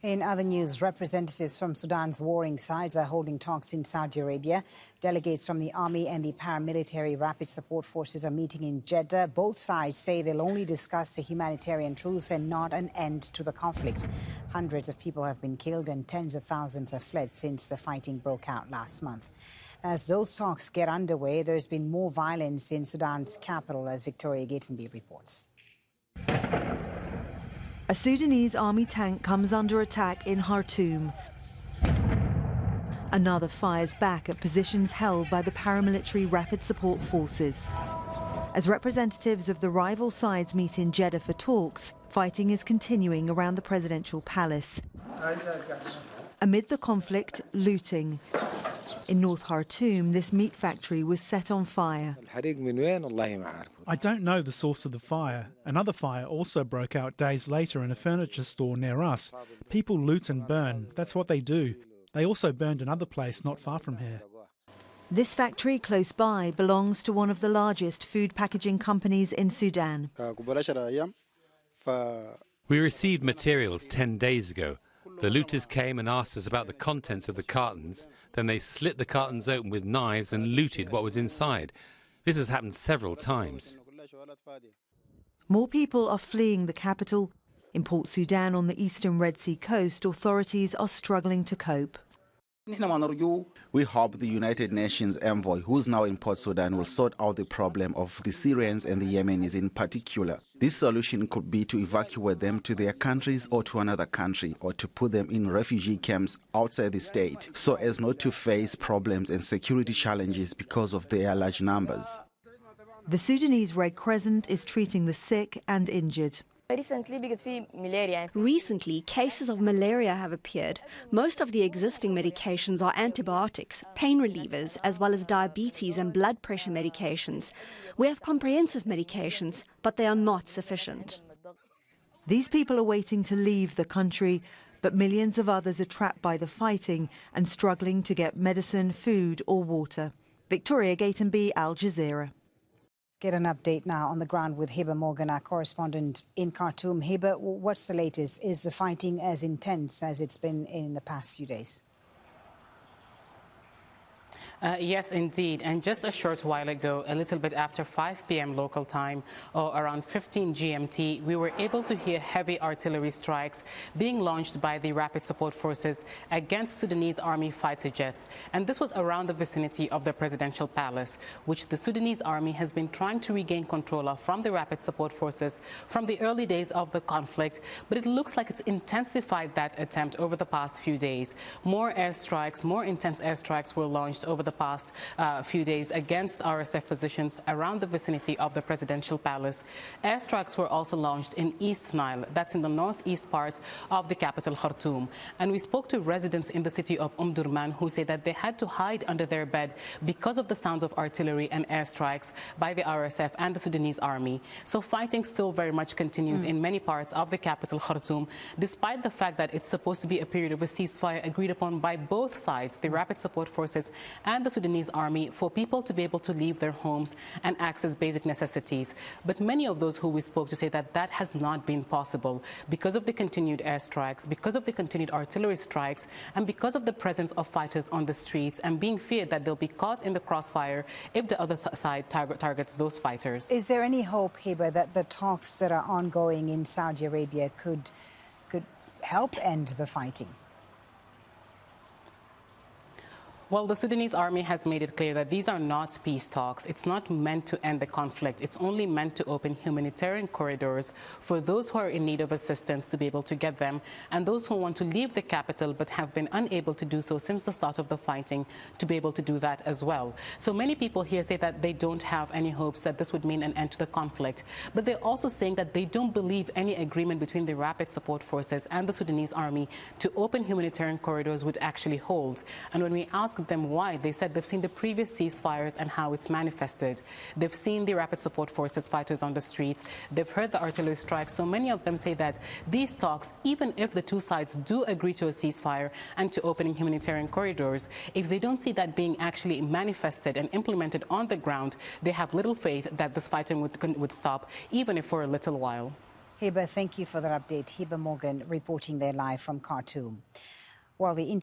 In other news, representatives from Sudan's warring sides are holding talks in Saudi Arabia. Delegates from the army and the paramilitary rapid support forces are meeting in Jeddah. Both sides say they'll only discuss a humanitarian truce and not an end to the conflict. Hundreds of people have been killed and tens of thousands have fled since the fighting broke out last month. As those talks get underway, there's been more violence in Sudan's capital, as Victoria Gatenby reports. A Sudanese army tank comes under attack in Khartoum. Another fires back at positions held by the paramilitary rapid support forces. As representatives of the rival sides meet in Jeddah for talks, fighting is continuing around the presidential palace. Amid the conflict, looting. In North Khartoum, this meat factory was set on fire. I don't know the source of the fire. Another fire also broke out days later in a furniture store near us. People loot and burn. That's what they do. They also burned another place not far from here. This factory close by belongs to one of the largest food packaging companies in Sudan. We received materials 10 days ago. The looters came and asked us about the contents of the cartons. Then they slit the cartons open with knives and looted what was inside. This has happened several times. More people are fleeing the capital. In Port Sudan on the eastern Red Sea coast, authorities are struggling to cope. We hope the United Nations envoy, who's now in Port Sudan, will sort out the problem of the Syrians and the Yemenis in particular. This solution could be to evacuate them to their countries or to another country, or to put them in refugee camps outside the state, so as not to face problems and security challenges because of their large numbers. The Sudanese Red Crescent is treating the sick and injured. Recently, cases of malaria have appeared. Most of the existing medications are antibiotics, pain relievers, as well as diabetes and blood pressure medications. We have comprehensive medications, but they are not sufficient. These people are waiting to leave the country, but millions of others are trapped by the fighting and struggling to get medicine, food or water. Victoria Gatenby, Al Jazeera. Get an update now on the ground with Hiba Morgan, our correspondent in Khartoum. Hiba, what's the latest? Is the fighting as intense as it's been in the past few days? Yes, indeed. And just a short while ago, a little bit after 5 p.m. local time, or around 15 GMT, we were able to hear heavy artillery strikes being launched by the rapid support forces against Sudanese army fighter jets. And this was around the vicinity of the presidential palace, which the Sudanese army has been trying to regain control of from the rapid support forces from the early days of the conflict. But it looks like it's intensified that attempt over the past few days. More airstrikes, more intense airstrikes were launched over the past few days against RSF positions around the vicinity of the presidential palace. Airstrikes were also launched in East Nile, that's in the northeast part of the capital Khartoum. And we spoke to residents in the city of Durman who say that they had to hide under their bed because of the sounds of artillery and airstrikes by the RSF and the Sudanese army. So fighting still very much continues in many parts of the capital Khartoum, despite the fact that it's supposed to be a period of a ceasefire agreed upon by both sides, the rapid support forces and the Sudanese army, for people to be able to leave their homes and access basic necessities. But many of those who we spoke to say that that has not been possible because of the continued airstrikes, because of the continued artillery strikes, and because of the presence of fighters on the streets and being feared that they'll be caught in the crossfire if the other side targets those fighters. Is there any hope, Hiba, that the talks that are ongoing in Saudi Arabia could help end the fighting? Well, the Sudanese army has made it clear that these are not peace talks. It's not meant to end the conflict. It's only meant to open humanitarian corridors for those who are in need of assistance to be able to get them, and those who want to leave the capital but have been unable to do so since the start of the fighting to be able to do that as well. So many people here say that they don't have any hopes that this would mean an end to the conflict. But they're also saying that they don't believe any agreement between the rapid support forces and the Sudanese army to open humanitarian corridors would actually hold. And when we ask them why, they said they've seen the previous ceasefires and how it's manifested. They've seen the rapid support forces fighters on the streets. They've heard the artillery strikes. So many of them say that these talks, even if the two sides do agree to a ceasefire and to opening humanitarian corridors, if they don't see that being actually manifested and implemented on the ground, they have little faith that this fighting would stop, even if for a little while. Hiba, thank you for that update. Hiba Morgan reporting there live from Khartoum. Well, the